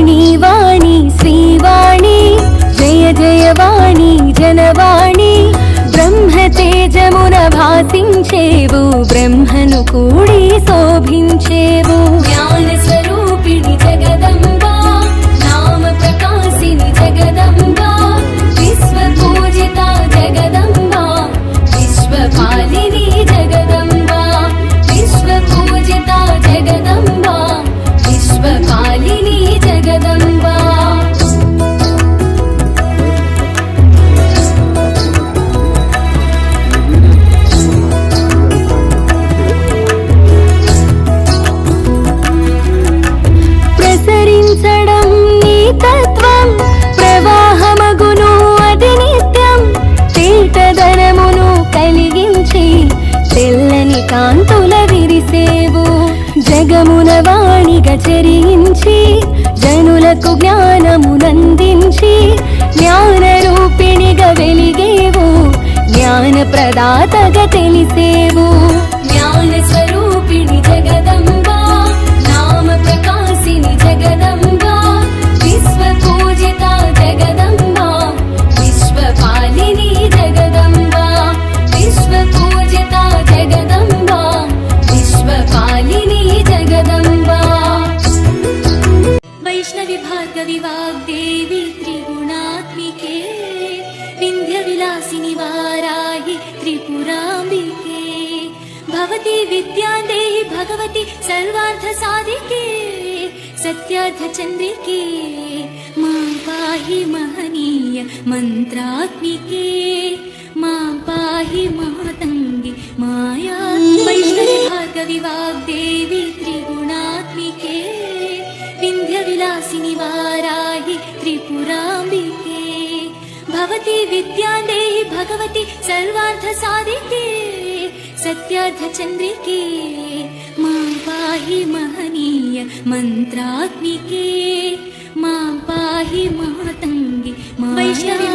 వాణి వాణి శ్రీవాణి జయ జయ వాణి జనవాణి బ్రహ్మ తేజమున భాసించేవు బ్రహ్మను కూడి శోభించేవు జ్ఞాన స్వరూపిణి జగదంబా నామ ప్రకాశిని జగదంబా విశ్వ పూజిత జగదంబా విశ్వపాలిని జగదంబా విశ్వ పూజిత జగదంబా విశ్వపాలిని జగదంబా ప్రసరించడం నీ తత్వం ప్రవాహమగును అది నిత్యం తీర్థధనమును కలిగించి తెల్లని కాంతుల విరిసేవు జగమున వాణిగా చరించి జనులకు జ్ఞానమునందించి జ్ఞాన రూపిణిగా వెలిగేవు జ్ఞాన ప్రదాతగా తెలిసేవు జ్ఞాన స్వరూపిణి జగదంబా నామ ప్రకాశిని జగదంబా విశ్వ పూజిత జగదంబా విశ్వపాలిని జగదంబా విశ్వ పూజిత జగదంబా విశ్వపాలిని జగదంబా వైష్ణవి భార్గవి వాగ్దేవి త్రిగుణాత్మికే వింధ్య విలాసిని వారాహి త్రిపురాంబికే भवती विद्यादेहि भगवती सर्वार्थ साधिके सत्यार्थ चंद्रिके मां पाहि महनीय मंत्रात्मिके मां पाहि मातंगी माया वैष्णवी भार्गवी वाग्देवी त्रिगुणात्मिके विंध्य विलासिनी वाराहि त्रिपुरांबिके भवती विद्यादेहि भगवती सर्वार्थ साधिके सत्यार्थ चंद्रिके मां पाहि महनीय मंत्रात्मिके मां पाहि मातंगी वैष्णवी